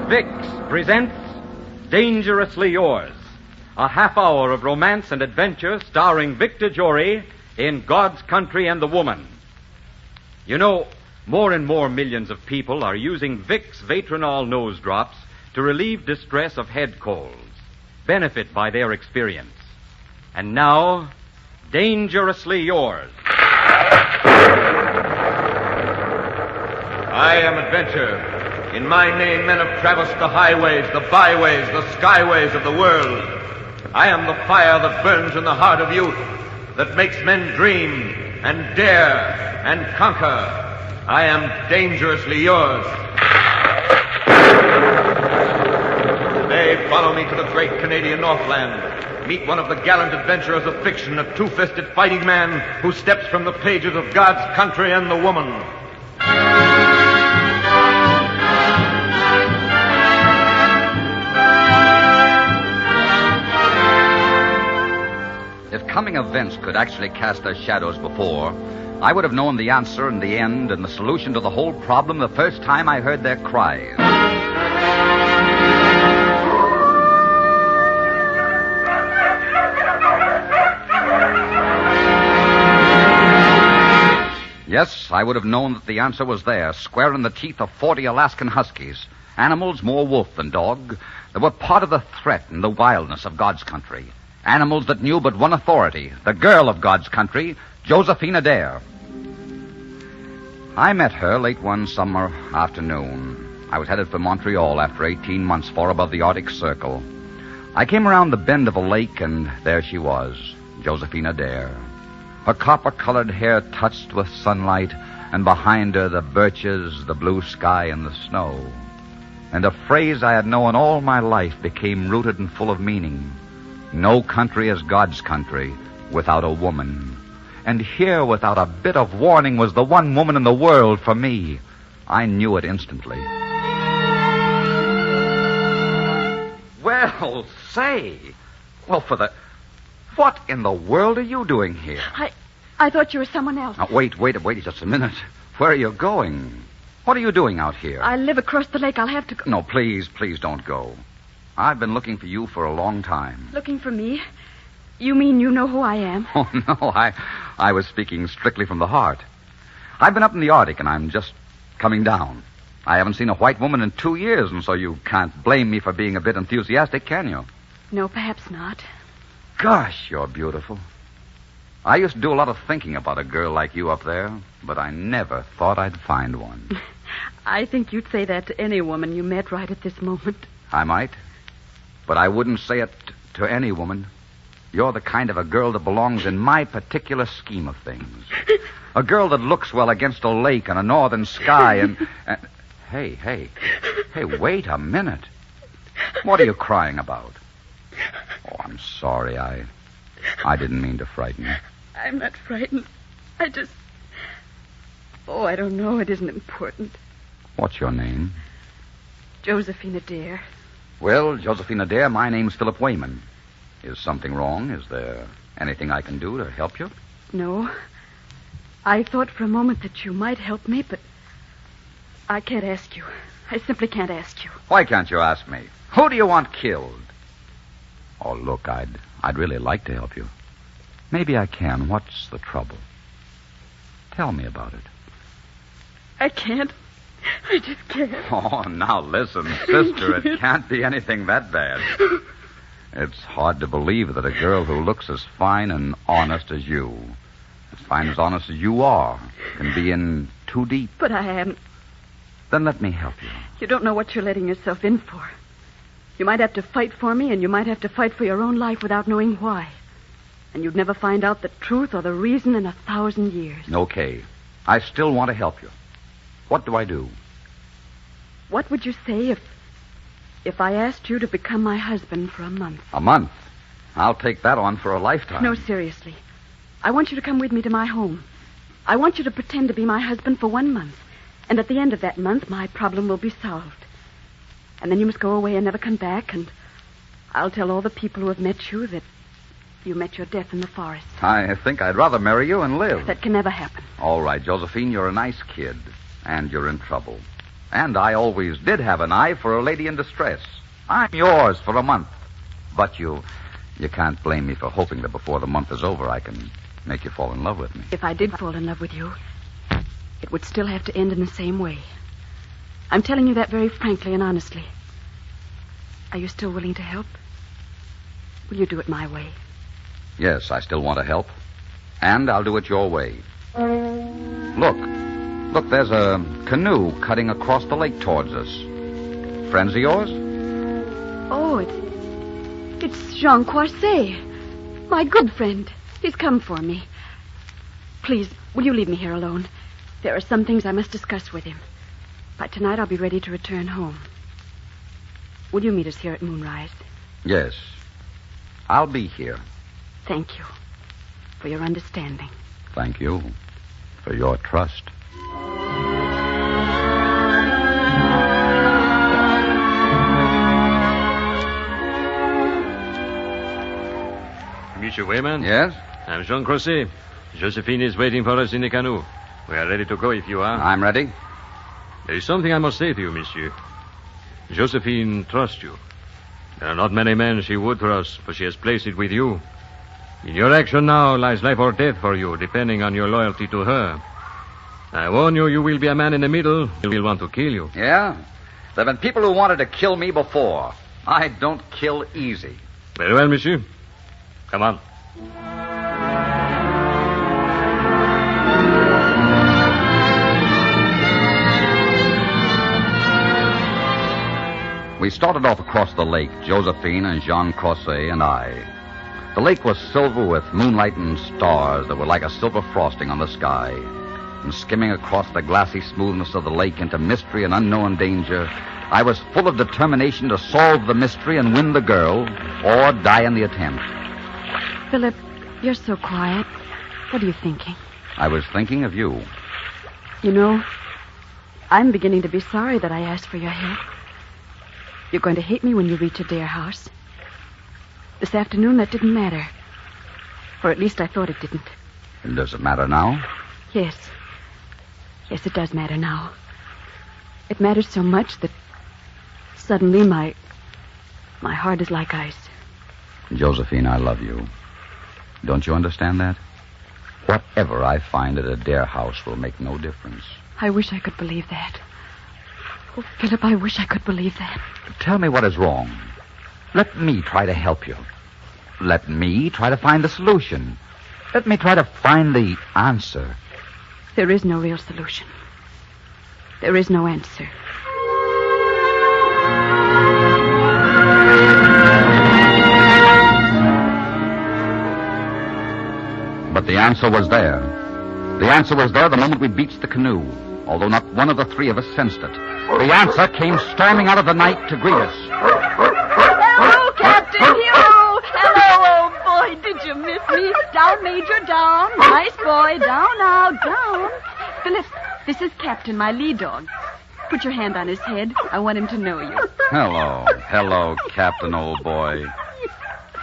Vicks presents Dangerously Yours, a half hour of romance and adventure starring Victor Jory in God's Country and the Woman. You know, more and more millions of people are using Vicks Vatronol nose drops to relieve distress of head colds. Benefit by their experience. And now, Dangerously Yours. I am Adventure. In my name, men have traversed the highways, the byways, the skyways of the world. I am the fire that burns in the heart of youth, that makes men dream and dare and conquer. I am dangerously yours. Today, follow me to the great Canadian Northland. Meet one of the gallant adventurers of fiction, a two-fisted fighting man who steps from the pages of God's Country and the Woman. If coming events could actually cast their shadows before, I would have known the answer and the end and the solution to the whole problem the first time I heard their cries. Yes, I would have known that the answer was there, square in the teeth of 40 Alaskan huskies, animals more wolf than dog, that were part of the threat and the wildness of God's country. Animals that knew but one authority, the girl of God's country, Josephine Adair. I met her late one summer afternoon. I was headed for Montreal after 18 months far above the Arctic Circle. I came around the bend of a lake, and there she was, Josephine Adair. Her copper-colored hair touched with sunlight, and behind her the birches, the blue sky, and the snow. And a phrase I had known all my life became rooted and full of meaning. No country is God's country without a woman. And here, without a bit of warning, was the one woman in the world for me. I knew it instantly. Well, say. Well, what in the world are you doing here? I thought you were someone else. Now, wait just a minute. Where are you going? What are you doing out here? I live across the lake. I'll have to go. No, please don't go. I've been looking for you for a long time. Looking for me? You mean you know who I am? Oh, no, I was speaking strictly from the heart. I've been up in the Arctic, and I'm just coming down. I haven't seen a white woman in 2 years, and so you can't blame me for being a bit enthusiastic, can you? No, perhaps not. Gosh, you're beautiful. I used to do a lot of thinking about a girl like you up there, but I never thought I'd find one. I think you'd say that to any woman you met right at this moment. I might, but I wouldn't say it to any woman. You're the kind of a girl that belongs in my particular scheme of things. A girl that looks well against a lake and a northern sky and... Hey, wait a minute. What are you crying about? Oh, I'm sorry. I didn't mean to frighten you. I'm not frightened. I don't know. It isn't important. What's your name? Josephine Adair. Well, Josephine Adair, my name's Philip Wayman. Is something wrong? Is there anything I can do to help you? No. I thought for a moment that you might help me, but I can't ask you. I simply can't ask you. Why can't you ask me? Who do you want killed? Oh, look, I'd really like to help you. Maybe I can. What's the trouble? Tell me about it. I can't. I just can't. Oh, now listen, sister, it can't be anything that bad. It's hard to believe that a girl who looks as fine and honest as you, as fine as honest as you are, can be in too deep. But I am. Then let me help you. You don't know what you're letting yourself in for. You might have to fight for me, and you might have to fight for your own life without knowing why. And you'd never find out the truth or the reason in 1,000 years. Okay. I still want to help you. What do I do? What would you say if I asked you to become my husband for a month? A month? I'll take that on for a lifetime. No, seriously. I want you to come with me to my home. I want you to pretend to be my husband for 1 month. And at the end of that month, my problem will be solved. And then you must go away and never come back, and I'll tell all the people who have met you that you met your death in the forest. I think I'd rather marry you and live. That can never happen. All right, Josephine, you're a nice kid, and you're in trouble. And I always did have an eye for a lady in distress. I'm yours for a month. But you can't blame me for hoping that before the month is over I can make you fall in love with me. If I did fall in love with you, it would still have to end in the same way. I'm telling you that very frankly and honestly. Are you still willing to help? Will you do it my way? Yes, I still want to help. And I'll do it your way. Look, there's a canoe cutting across the lake towards us. Friends of yours? Oh, it's Jean Croisset, my good friend. He's come for me. Please, will you leave me here alone? There are some things I must discuss with him. By tonight, I'll be ready to return home. Will you meet us here at moonrise? Yes. I'll be here. Thank you for your understanding. Thank you for your trust. Monsieur Wayman? Yes? I'm Jean Croisset. Josephine is waiting for us in the canoe. We are ready to go if you are. I'm ready. There is something I must say to you, monsieur. Josephine trusts you. There are not many men she would trust, but she has placed it with you. In your action now lies life or death for you, depending on your loyalty to her. I warn you, you will be a man in the middle who will want to kill you. Yeah? There have been people who wanted to kill me before. I don't kill easy. Very well, monsieur. Come on. We started off across the lake, Josephine and Jean Croisset and I. The lake was silver with moonlight and stars that were like a silver frosting on the sky. And skimming across the glassy smoothness of the lake into mystery and unknown danger, I was full of determination to solve the mystery and win the girl, or die in the attempt. Philip, you're so quiet. What are you thinking? I was thinking of you. You know, I'm beginning to be sorry that I asked for your help. You're going to hate me when you reach Adair House. This afternoon, that didn't matter. Or at least I thought it didn't. And does it matter now? Yes. Yes, it does matter now. It matters so much that suddenly my heart is like ice. Josephine, I love you. Don't you understand that? Whatever I find at Adair House will make no difference. I wish I could believe that. Oh, Philip, I wish I could believe that. Tell me what is wrong. Let me try to help you. Let me try to find the solution. Let me try to find the answer. There is no real solution. There is no answer. But the answer was there. The answer was there the moment we beached the canoe, although not one of the three of us sensed it. The answer came storming out of the night to greet us. Hello, Captain Hugh! Hello, old boy. Did you miss me? Down, Major, down. Nice boy. Down now, down. Philip, this is Captain, my lead dog. Put your hand on his head. I want him to know you. Hello, Captain, old boy.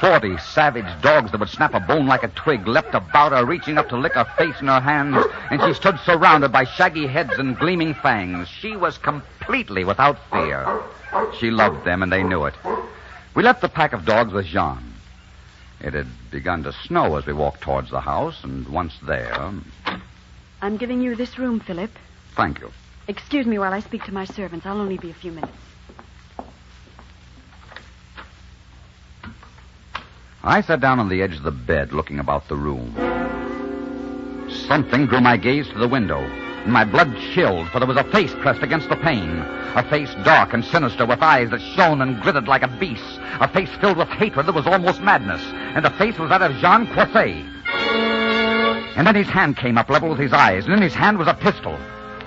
40 savage dogs that would snap a bone like a twig leapt about her, reaching up to lick her face in her hands, and she stood surrounded by shaggy heads and gleaming fangs. She was completely without fear. She loved them, and they knew it. We left the pack of dogs with Jean. It had begun to snow as we walked towards the house, and once there... I'm giving you this room, Philip. Thank you. Excuse me while I speak to my servants. I'll only be a few minutes. I sat down on the edge of the bed, looking about the room. Something drew my gaze to the window, and my blood chilled, for there was a face pressed against the pane. A face dark and sinister, with eyes that shone and glittered like a beast's. A face filled with hatred that was almost madness. And the face was that of Jean Croisset. And then his hand came up level with his eyes, and in his hand was a pistol.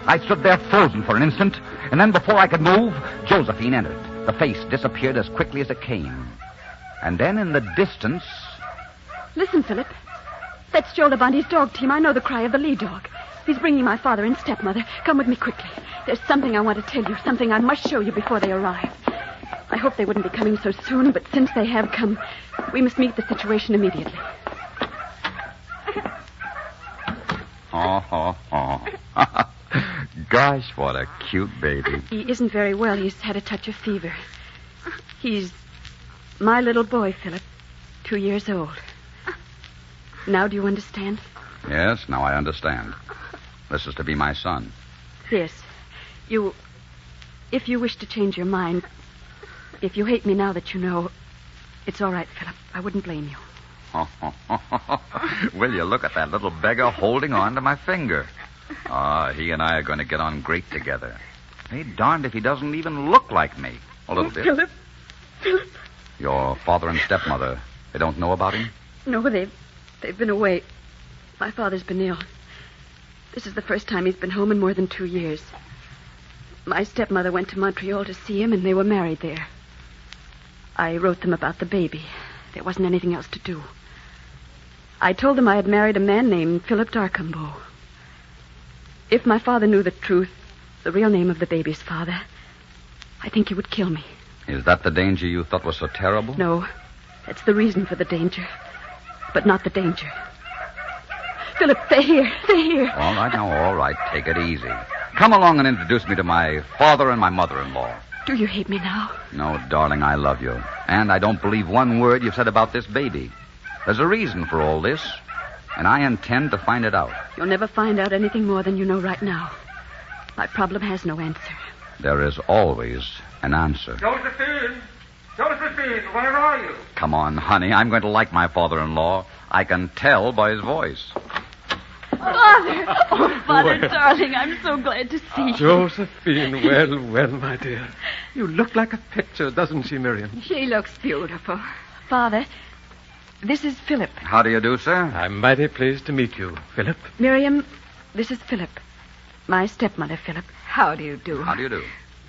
I stood there frozen for an instant, and then before I could move, Josephine entered. The face disappeared as quickly as it came. And then in the distance... Listen, Philip. That's Joe Labonte's dog team. I know the cry of the lead dog. He's bringing my father and stepmother. Come with me quickly. There's something I want to tell you, something I must show you before they arrive. I hope they wouldn't be coming so soon, but since they have come, we must meet the situation immediately. Guy gosh, what a cute baby. He isn't very well. He's had a touch of fever. He's my little boy, Philip, 2 years old. Now do you understand? Yes, now I understand. This is to be my son. Yes. If you wish to change your mind, if you hate me now that you know, it's all right, Philip. I wouldn't blame you. Will you look at that little beggar holding on to my finger? He and I are going to get on great together. Hey, darned if he doesn't even look like me. A little bit. Philip. Your father and stepmother, they don't know about him? No, they've been away. My father's been ill. This is the first time he's been home in more than 2 years. My stepmother went to Montreal to see him, and they were married there. I wrote them about the baby. There wasn't anything else to do. I told them I had married a man named Philip Darcumbo. If my father knew the truth, the real name of the baby's father, I think he would kill me. Is that the danger you thought was so terrible? No, that's the reason for the danger, but not the danger. Philip, they're here. All right, now, all right. Take it easy. Come along and introduce me to my father and my mother-in-law. Do you hate me now? No, darling, I love you. And I don't believe one word you've said about this baby. There's a reason for all this, and I intend to find it out. You'll never find out anything more than you know right now. My problem has no answer. There is always an answer. Josephine, where are you? Come on, honey. I'm going to like my father-in-law. I can tell by his voice. Father! Oh, Father, darling, I'm so glad to see you. Josephine, well, my dear. You look like a picture, doesn't she, Miriam? She looks beautiful. Father, this is Philip. How do you do, sir? I'm mighty pleased to meet you, Philip. Miriam, this is Philip. My stepmother, Philip. How do you do? How do you do?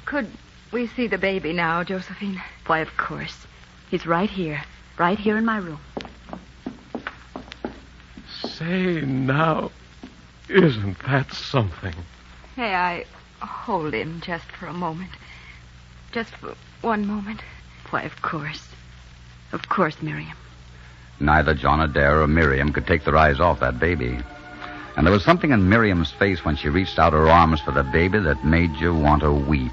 Could we see the baby now, Josephine? Why, of course. He's right here in my room. Say now, isn't that something? May I hold him just for a moment? Just for one moment? Why, of course. Of course, Miriam. Neither John Adair or Miriam could take their eyes off that baby. And there was something in Miriam's face when she reached out her arms for the baby that made you want to weep.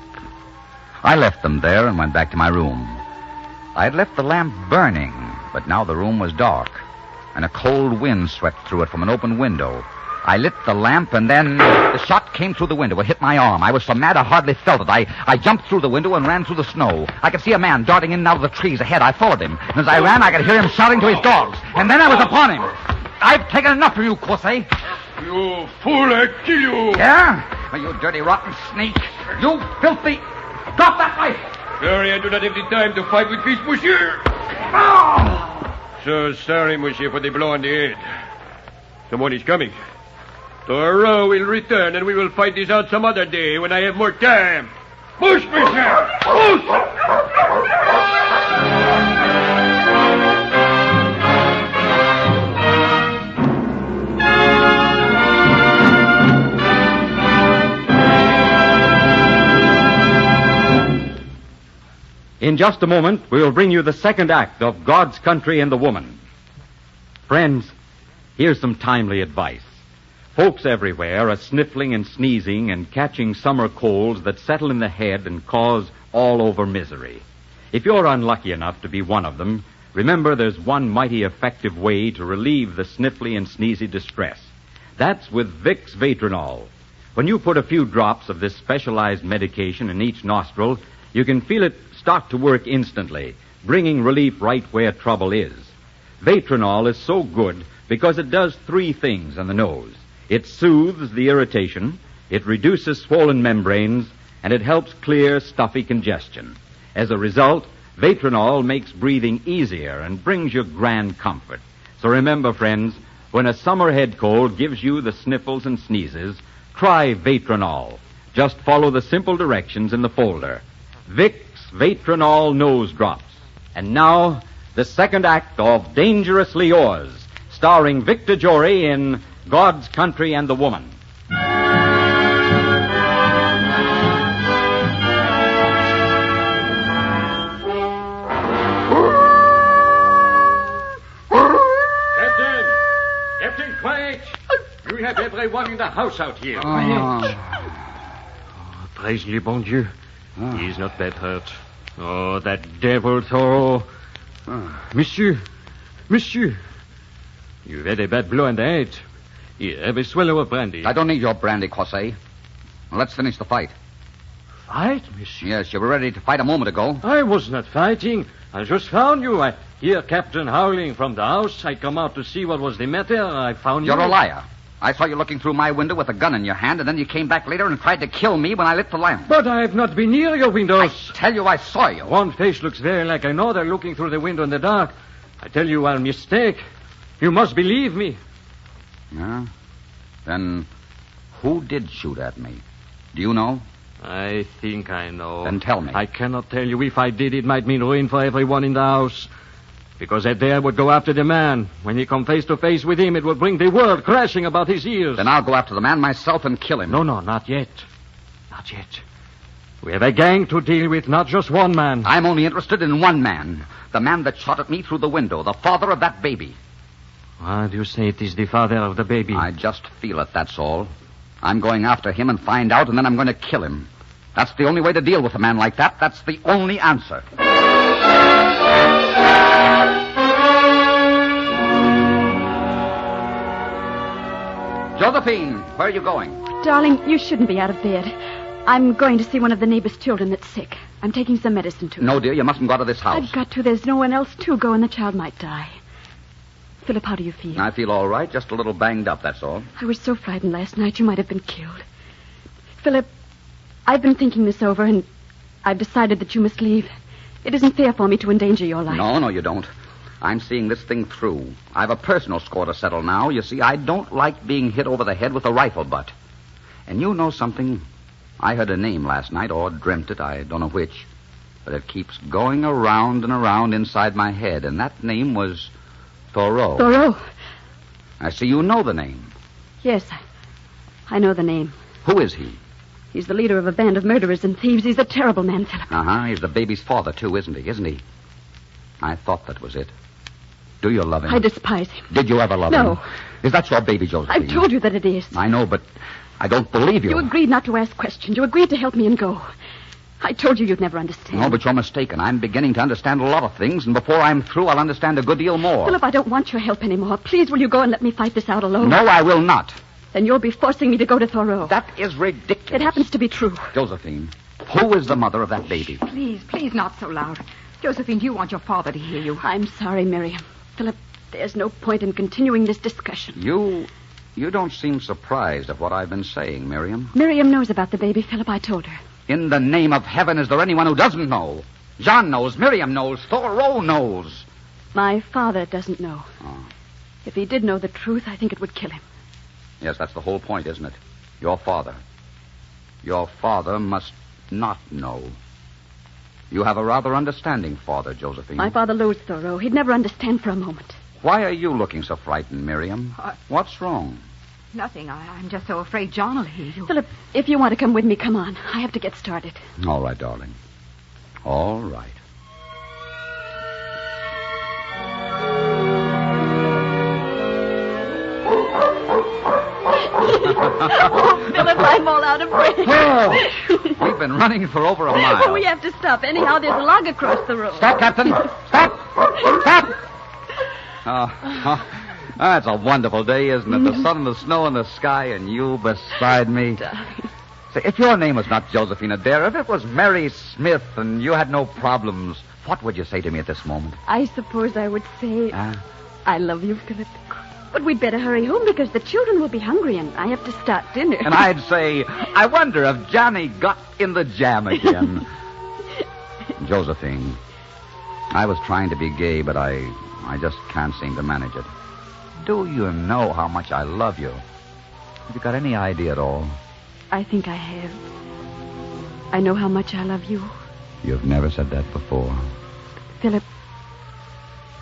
I left them there and went back to my room. I had left the lamp burning, but now the room was dark, and a cold wind swept through it from an open window. I lit the lamp, and then the shot came through the window. It hit my arm. I was so mad I hardly felt it. I jumped through the window and ran through the snow. I could see a man darting in and out of the trees ahead. I followed him. And as I ran, I could hear him shouting to his dogs. And then I was upon him. I've taken enough of you, Quosse. You fool, I kill you. Yeah? Oh, you dirty, rotten snake. You filthy... Drop that knife! Sorry, I do not have the time to fight with this, monsieur. Oh! So sorry, monsieur, for the blow on the head. Someone is coming. Thoreau will return, and we will fight this out some other day when I have more time. Push, monsieur! Push! In just a moment, we will bring you the second act of God's Country and the Woman. Friends, here's some timely advice. Folks everywhere are sniffling and sneezing and catching summer colds that settle in the head and cause all over misery. If you're unlucky enough to be one of them, remember there's one mighty effective way to relieve the sniffly and sneezy distress. That's with Vicks Vatronol. When you put a few drops of this specialized medication in each nostril, you can feel it start to work instantly, bringing relief right where trouble is. Vatronol is so good because it does 3 things on the nose. It soothes the irritation, it reduces swollen membranes, and it helps clear stuffy congestion. As a result, Vatronol makes breathing easier and brings you grand comfort. So remember, friends, when a summer head cold gives you the sniffles and sneezes, try Vatronol. Just follow the simple directions in the folder. Vicks Vatronol Nose Drops. And now, the second act of Dangerously Yours, starring Victor Jory in God's Country and the Woman. Captain, quiet! You have everyone in the house out here. Praise le bon Dieu. Ah. He is not bad hurt. Oh, that devil Thoreau. Monsieur. You've had a bad blow in the head. Here, have a swallow of brandy. I don't need your brandy, Croisset. Let's finish the fight. Fight, monsieur? Yes, you were ready to fight a moment ago. I was not fighting. I just found you. I hear Captain howling from the house. I come out to see what was the matter. I found you. You're a liar. I saw you looking through my window with a gun in your hand, and then you came back later and tried to kill me when I lit the lamp. But I have not been near your windows. I tell you, I saw you. One face looks very like another looking through the window in the dark. I tell you, I'm mistake. You must believe me. Yeah? Then who did shoot at me? Do you know? I think I know. Then tell me. I cannot tell you. If I did, it might mean ruin for everyone in the house. Because that there would go after the man. When you come face to face with him, it would bring the world crashing about his ears. Then I'll go after the man myself and kill him. No, not yet. Not yet. We have a gang to deal with, not just one man. I'm only interested in one man. The man that shot at me through the window. The father of that baby. Why do you say it is the father of the baby? I just feel it, that's all. I'm going after him and find out, and then I'm going to kill him. That's the only way to deal with a man like that. That's the only answer. Josephine, where are you going? Darling, you shouldn't be out of bed. I'm going to see one of the neighbor's children that's sick. I'm taking some medicine to her. No, dear, you mustn't go out of this house. I've got to. There's no one else to go, and the child might die. Philip, how do you feel? I feel all right, just a little banged up, that's all. I was so frightened last night you might have been killed. Philip, I've been thinking this over, and I've decided that you must leave. It isn't fair for me to endanger your life. No, you don't. I'm seeing this thing through. I've a personal score to settle now. You see, I don't like being hit over the head with a rifle butt. And you know something? I heard a name last night, or dreamt it, I don't know which. But it keeps going around and around inside my head, and that name was Thoreau. Thoreau? I see you know the name. Yes, I know the name. Who is he? He's the leader of a band of murderers and thieves. He's a terrible man, Philip. He's the baby's father, too, isn't he? I thought that was it. Do you love him? I despise him. Did you ever love him? No. Is that your baby, Josephine? I've told you that it is. I know, but I don't believe you. You agreed not to ask questions. You agreed to help me and go. I told you you'd never understand. No, but you're mistaken. I'm beginning to understand a lot of things, and before I'm through, I'll understand a good deal more. Philip, I don't want your help anymore. Please, will you go and let me fight this out alone? No, I will not. Then you'll be forcing me to go to Thoreau. That is ridiculous. It happens to be true. Josephine, who is the mother of that baby? Please, not so loud. Josephine, do you want your father to hear you? I'm sorry, Miriam. Philip, there's no point in continuing this discussion. You don't seem surprised at what I've been saying, Miriam. Miriam knows about the baby, Philip. I told her. In the name of heaven, is there anyone who doesn't know? John knows, Miriam knows, Thoreau knows. My father doesn't know. Oh. If he did know the truth, I think it would kill him. Yes, that's the whole point, isn't it? Your father. Your father must not know. You have a rather understanding father, Josephine. My father loathes Thoreau. He'd never understand for a moment. Why are you looking so frightened, Miriam? What's wrong? Nothing. I'm just so afraid John will hear you. Philip, if you want to come with me, come on. I have to get started. All right, darling. All right. Oh, Philip, I'm all out of breath. Oh, we've been running for over a mile. We have to stop. Anyhow, there's a log across the road. Stop, Captain. Stop. Stop. Oh, that's a wonderful day, isn't it? The sun and the snow in the sky and you beside me. Say, if your name was not Josephine Adair, if it was Mary Smith and you had no problems, what would you say to me at this moment? I suppose I would say, I love you, Philip. But we'd better hurry home because the children will be hungry and I have to start dinner. And I'd say, I wonder if Johnny got in the jam again. Josephine, I was trying to be gay, but I just can't seem to manage it. Do you know how much I love you? Have you got any idea at all? I think I have. I know how much I love you. You've never said that before. Philip,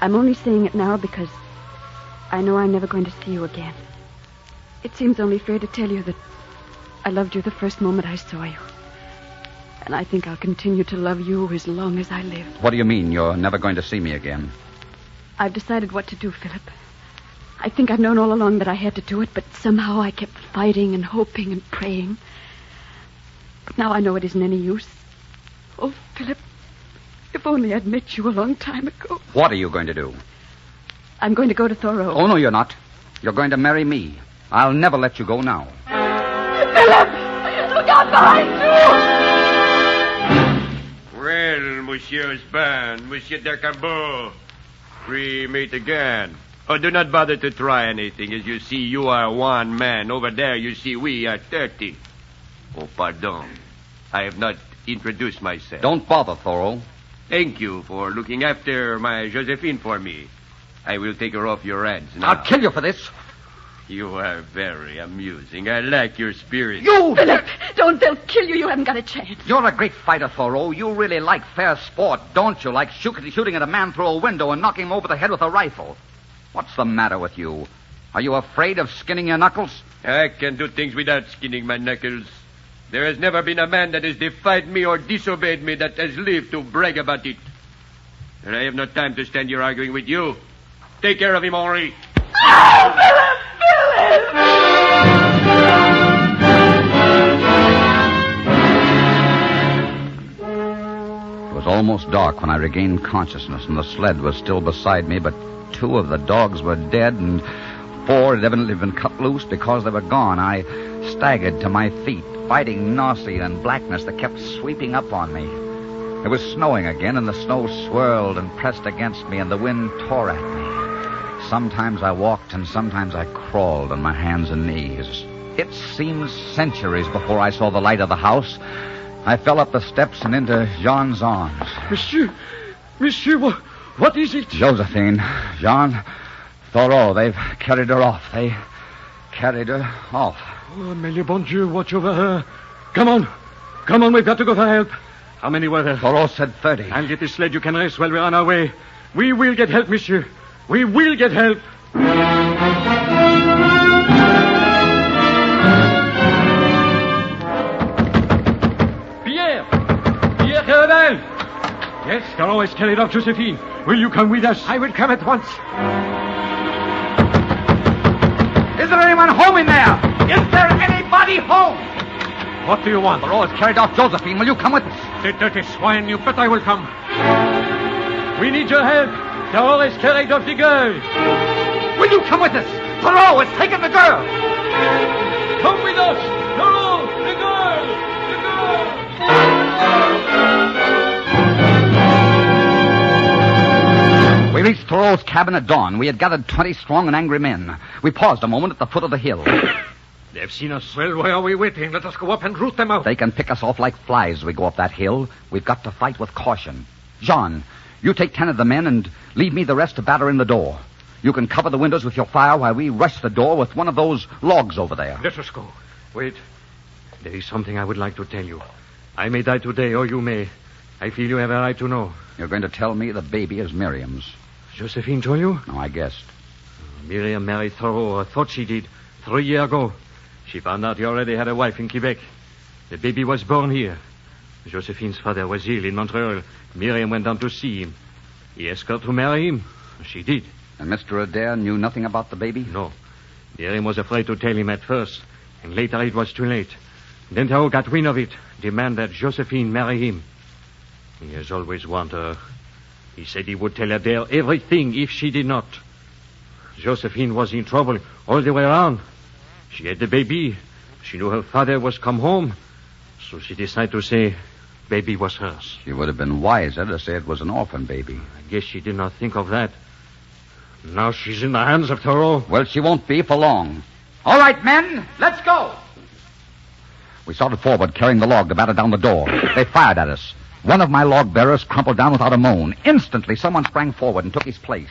I'm only saying it now because I know I'm never going to see you again. It seems only fair to tell you that I loved you the first moment I saw you. And I think I'll continue to love you as long as I live. What do you mean you're never going to see me again? I've decided what to do, Philip. I think I've known all along that I had to do it, but somehow I kept fighting and hoping and praying. But now I know it isn't any use. Oh, Philip, if only I'd met you a long time ago. What are you going to do? I'm going to go to Thoreau. Oh, no, you're not. You're going to marry me. I'll never let you go now. Philip! Look out behind you! Well, Monsieur Span, Monsieur Decambeau, we meet again. Oh, do not bother to try anything. As you see, you are one man. Over there, you see, we are 30. Oh, pardon. I have not introduced myself. Don't bother, Thoreau. Thank you for looking after my Josephine for me. I will take her off your hands now. I'll kill you for this. You are very amusing. I like your spirit. You! Philip, don't. They'll kill you. You haven't got a chance. You're a great fighter, Thoreau. You really like fair sport, don't you? Like shooting at a man through a window and knocking him over the head with a rifle. What's the matter with you? Are you afraid of skinning your knuckles? I can do things without skinning my knuckles. There has never been a man that has defied me or disobeyed me that has lived to brag about it. And I have no time to stand here arguing with you. Take care of him, Henri. Oh, Philip! It was almost dark when I regained consciousness, and the sled was still beside me, but 2 of the dogs were dead, and 4 had evidently been cut loose because they were gone. I staggered to my feet, fighting nausea and blackness that kept sweeping up on me. It was snowing again, and the snow swirled and pressed against me, and the wind tore at me. Sometimes I walked, and sometimes I crawled on my hands and knees. It seemed centuries before I saw the light of the house. I fell up the steps and into Jean's arms. Monsieur, what is it? Josephine, Jean, Thoreau, they've carried her off. They carried her off. Oh, may le bon Dieu watch over her. Come on, we've got to go for help. How many were there? Thoreau said 30. I'll get this sled. You can rest while we're on our way. We will get help, monsieur. We will get help. Pierre Carabel! Yes, Thoreau has carried off Josephine. Will you come with us? I will come at once. Is there anyone home in there? Is there anybody home? What do you want? Thoreau has carried off Josephine. Will you come with us? The dirty swine, you bet I will come. We need your help. Thoreau has carried off the girl. Will you come with us? Thoreau has taken the girl. Come with us. Thoreau, the girl. We reached Thoreau's cabin at dawn. We had gathered 20 strong and angry men. We paused a moment at the foot of the hill. They've seen us. Well, why are we waiting? Let us go up and root them out. They can pick us off like flies as we go up that hill. We've got to fight with caution. Jean, you take 10 of the men and leave me the rest to batter in the door. You can cover the windows with your fire while we rush the door with one of those logs over there. Let us go. Wait. There is something I would like to tell you. I may die today, or you may. I feel you have a right to know. You're going to tell me the baby is Miriam's. Josephine told you? No, I guessed. Miriam married Thoreau, or thought she did, 3 years ago. She found out he already had a wife in Quebec. The baby was born here. Josephine's father was ill in Montreal. Miriam went down to see him. He asked her to marry him. She did. And Mr. Adair knew nothing about the baby? No. Miriam was afraid to tell him at first, and later it was too late. Then Thoreau got wind of it, demanded that Josephine marry him. He has always wanted her. He said he would tell Adair everything if she did not. Josephine was in trouble all the way around. She had the baby. She knew her father was come home. So she decided to say baby was hers. She would have been wiser to say it was an orphan baby. I guess she did not think of that. Now she's in the hands of Thoreau. Well, she won't be for long. All right, men, let's go. We started forward, carrying the log to batter down the door. They fired at us. One of my log bearers crumpled down without a moan. Instantly, someone sprang forward and took his place.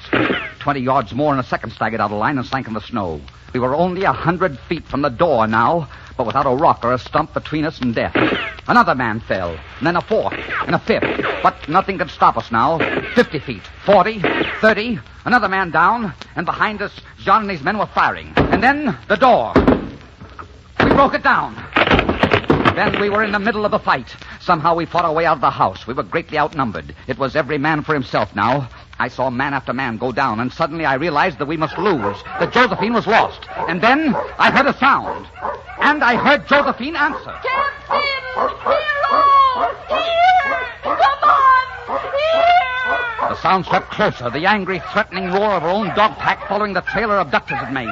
20 yards more and a second staggered out of line and sank in the snow. We were only 100 feet from the door now, but without a rock or a stump between us and death. Another man fell, and then a fourth, and a fifth. But nothing could stop us now. 50 feet, 40, 30, another man down, and behind us, Jean and his men were firing. And then the door. We broke it down. Then we were in the middle of the fight. Somehow we fought our way out of the house. We were greatly outnumbered. It was every man for himself now. I saw man after man go down, and suddenly I realized that we must lose, that Josephine was lost. And then I heard a sound. And I heard Josephine answer. Captain! The sound swept closer, the angry, threatening roar of her own dog pack following the trail her abductors had made.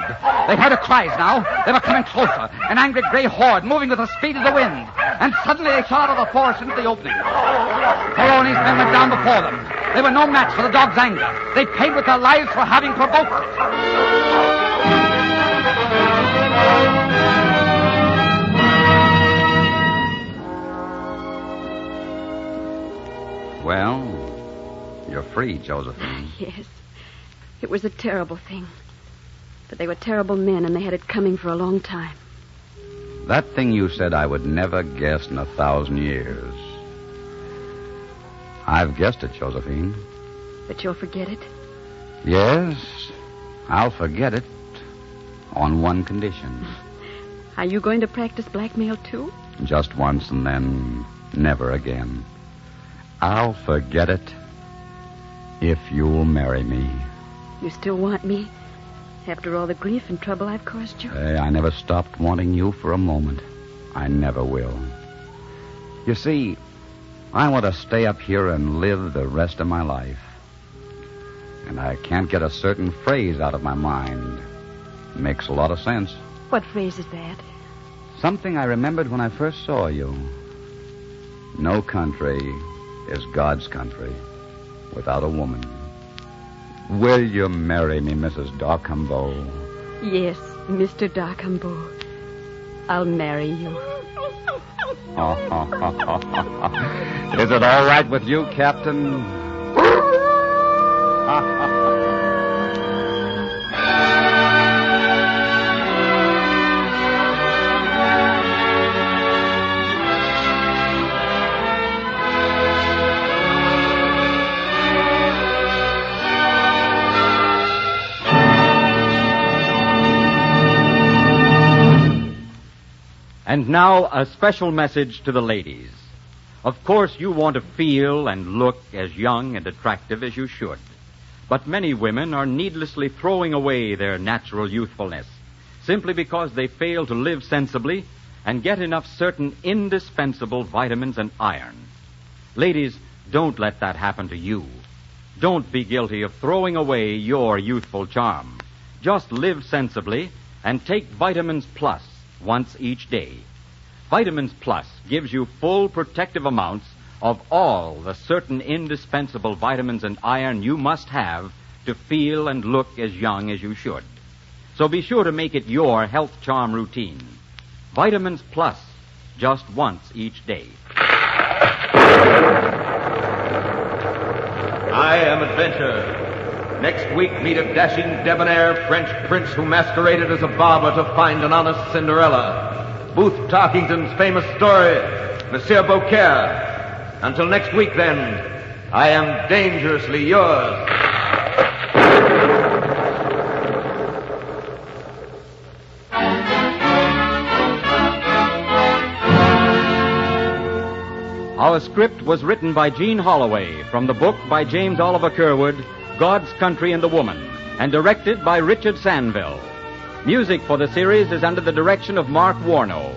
They heard her cries now. They were coming closer, an angry gray horde moving with the speed of the wind. And suddenly they shot out of the forest into the opening. Trelawney's men went down before them. They were no match for the dog's anger. They paid with their lives for having provoked it. Well, you're free, Josephine. Yes. It was a terrible thing. But they were terrible men, and they had it coming for a long time. That thing you said I would never guess in 1,000 years. I've guessed it, Josephine. But you'll forget it? Yes, I'll forget it on one condition. Are you going to practice blackmail, too? Just once and then never again. I'll forget it if you'll marry me. You still want me? After all the grief and trouble I've caused you? Hey, I never stopped wanting you for a moment. I never will. You see, I want to stay up here and live the rest of my life. And I can't get a certain phrase out of my mind. Makes a lot of sense. What phrase is that? Something I remembered when I first saw you. No country is God's country without a woman. Will you marry me, Mrs. Darcumbo? Yes, Mr. Darcumbo. I'll marry you. Is it all right with you, Captain? And now, a special message to the ladies. Of course, you want to feel and look as young and attractive as you should. But many women are needlessly throwing away their natural youthfulness simply because they fail to live sensibly and get enough certain indispensable vitamins and iron. Ladies, don't let that happen to you. Don't be guilty of throwing away your youthful charm. Just live sensibly and take Vitamins Plus once each day. Vitamins Plus gives you full protective amounts of all the certain indispensable vitamins and iron you must have to feel and look as young as you should. So be sure to make it your health charm routine. Vitamins Plus, just once each day. I am Adventure. Next week, meet a dashing, debonair French prince who masqueraded as a barber to find an honest Cinderella. Booth Tarkington's famous story, Monsieur Beaucaire. Until next week, then, I am dangerously yours. Our script was written by Gene Holloway from the book by James Oliver Curwood, God's Country and the Woman, and directed by Richard Sanville. Music for the series is under the direction of Mark Warno.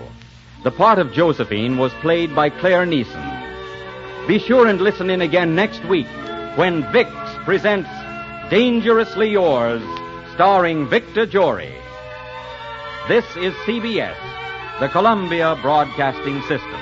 The part of Josephine was played by Claire Neeson. Be sure and listen in again next week when Vicks presents Dangerously Yours, starring Victor Jory. This is CBS, the Columbia Broadcasting System.